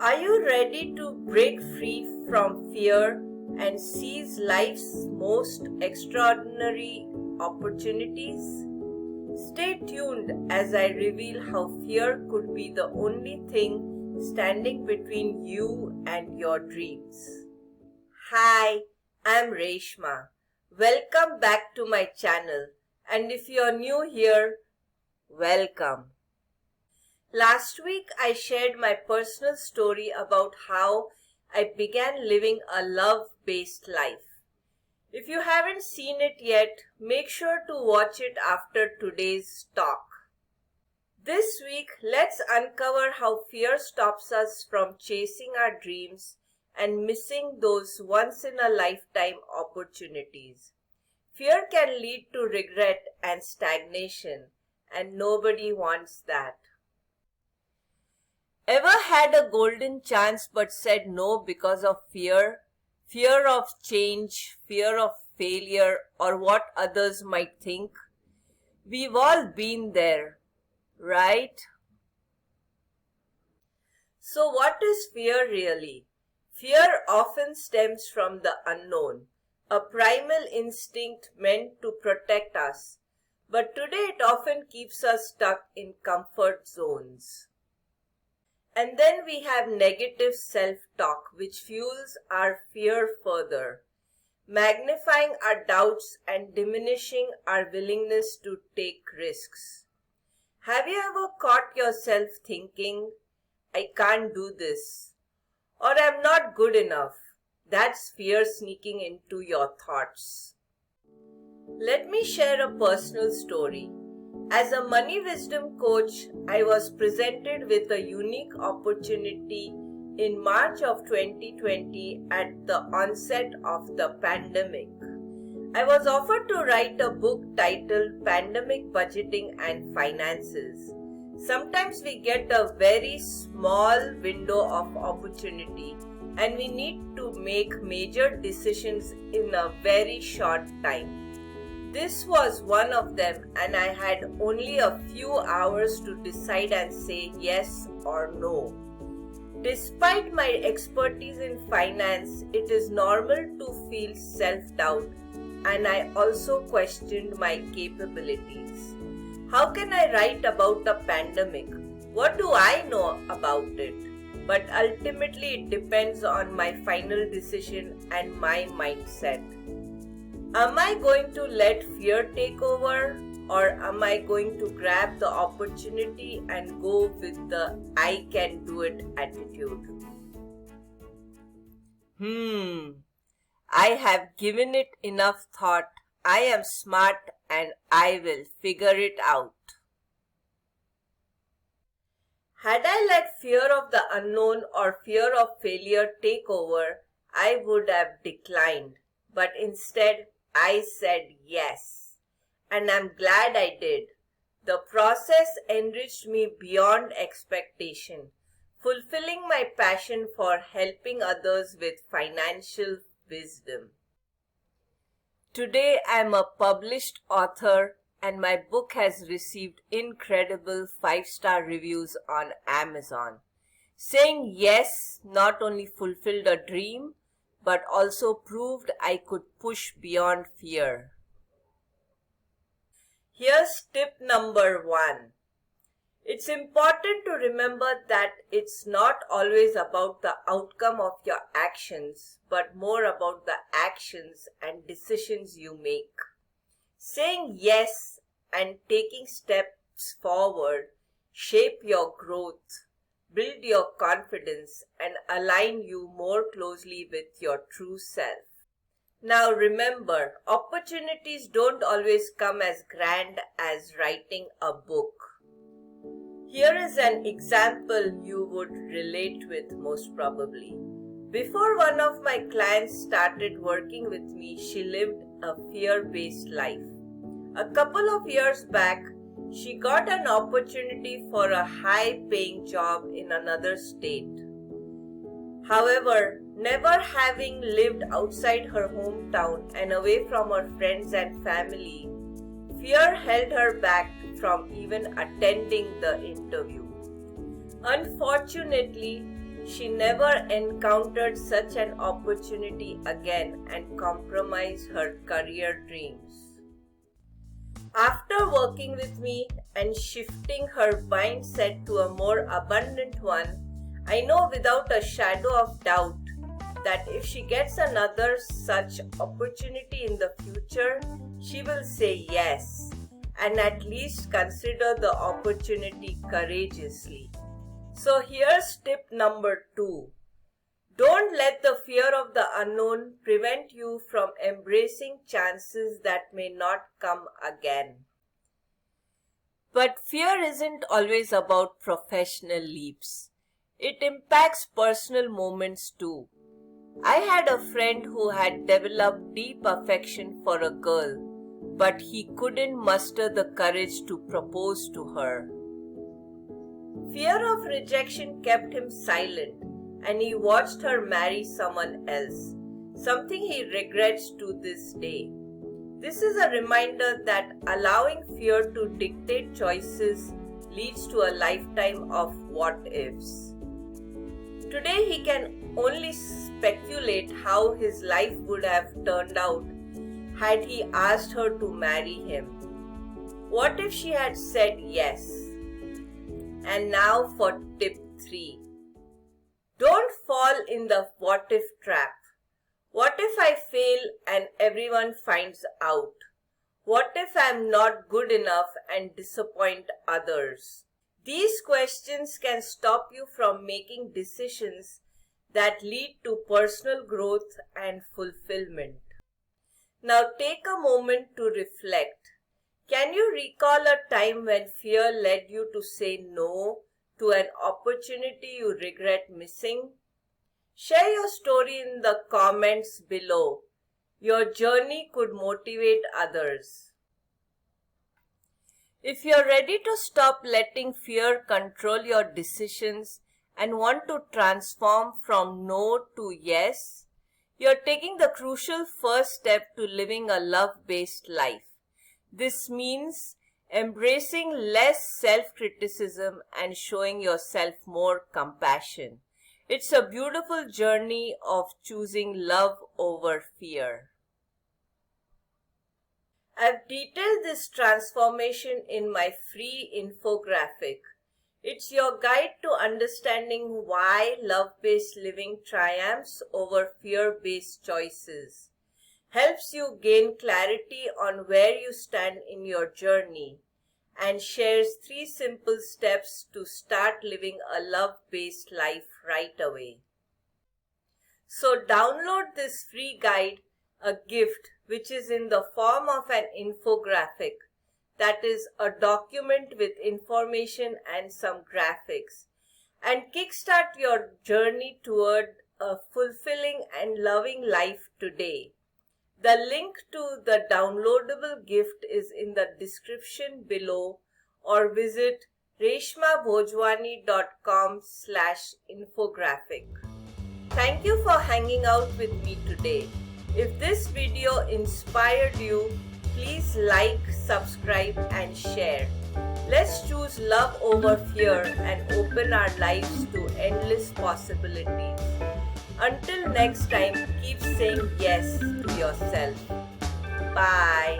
Are you ready to break free from fear and seize life's most extraordinary opportunities? Stay tuned as I reveal how fear could be the only thing standing between you and your dreams. Hi, I'm Reshma. Welcome back to my channel, and if you're new here, welcome. Last week I shared my personal story about how I began living a love-based life. If you haven't seen it yet, make sure to watch it after today's talk. This week, let's uncover how fear stops us from chasing our dreams and missing those once-in-a-lifetime opportunities. Fear can lead to regret and stagnation, and nobody wants that. Ever had a golden chance but said no because of fear? Fear of change, fear of failure, or what others might think? We've all been there, right? So what is fear really? Fear often stems from the unknown, a primal instinct meant to protect us. But today it often keeps us stuck in comfort zones. And then we have negative self-talk, which fuels our fear further, magnifying our doubts and diminishing our willingness to take risks. Have you ever caught yourself thinking, I can't do this, or I'm not good enough? That's fear sneaking into your thoughts. Let me share a personal story. As a money wisdom coach, I was presented with a unique opportunity in March of 2020 at the onset of the pandemic. I was offered to write a book titled Pandemic Budgeting and Finances. Sometimes we get a very small window of opportunity and we need to make major decisions in a very short time. This was one of them, and I had only a few hours to decide and say yes or no. Despite my expertise in finance, it is normal to feel self-doubt, and I also questioned my capabilities. How can I write about a pandemic? What do I know about it? But ultimately it depends on my final decision and my mindset. Am I going to let fear take over, or am I going to grab the opportunity and go with the I can do it attitude? I have given it enough thought. I am smart and I will figure it out. Had I let fear of the unknown or fear of failure take over, I would have declined. But instead, I said yes, and I'm glad I did. The process enriched me beyond expectation, fulfilling my passion for helping others with financial wisdom. Today I'm a published author, and my book has received incredible 5-star reviews on Amazon. Saying yes not only fulfilled a dream, but also proved I could push beyond fear. Here's tip number 1. It's important to remember that it's not always about the outcome of your actions, but more about the actions and decisions you make. Saying yes and taking steps forward shape your growth, build your confidence, and align you more closely with your true self. Now remember, opportunities don't always come as grand as writing a book. Here is an example you would relate with most probably. Before one of my clients started working with me, she lived a fear-based life. A couple of years back, she got an opportunity for a high-paying job in another state. However, never having lived outside her hometown and away from her friends and family, fear held her back from even attending the interview. Unfortunately, she never encountered such an opportunity again and compromised her career dreams. After working with me and shifting her mindset to a more abundant one, I know without a shadow of doubt that if she gets another such opportunity in the future, she will say yes and at least consider the opportunity courageously. So here's tip number 2. Don't let the fear of the unknown prevent you from embracing chances that may not come again. But fear isn't always about professional leaps. It impacts personal moments too. I had a friend who had developed deep affection for a girl, but he couldn't muster the courage to propose to her. Fear of rejection kept him silent, and he watched her marry someone else, something he regrets to this day. This is a reminder that allowing fear to dictate choices leads to a lifetime of what-ifs. Today he can only speculate how his life would have turned out had he asked her to marry him. What if she had said yes? And now for tip 3. Don't fall in the what if trap. What if I fail and everyone finds out? What if I'm not good enough and disappoint others? These questions can stop you from making decisions that lead to personal growth and fulfillment. Now take a moment to reflect. Can you recall a time when fear led you to say no to an opportunity you regret missing? Share your story in the comments below. Your journey could motivate others. If you're ready to stop letting fear control your decisions and want to transform from no to yes, you're taking the crucial first step to living a love-based life. This means embracing less self-criticism and showing yourself more compassion. It's a beautiful journey of choosing love over fear. I've detailed this transformation in my free infographic. It's your guide to understanding why love-based living triumphs over fear-based choices, helps you gain clarity on where you stand in your journey, and shares 3 simple steps to start living a love-based life right away. So download this free guide, a gift which is in the form of an infographic, that is a document with information and some graphics, and kickstart your journey toward a fulfilling and loving life today. The link to the downloadable gift is in the description below, or visit reshmabhojwani.com/infographic. Thank you for hanging out with me today. If this video inspired you, please like, subscribe and share. Let's choose love over fear and open our lives to endless possibilities. Until next time, keep saying yes to yourself. Bye.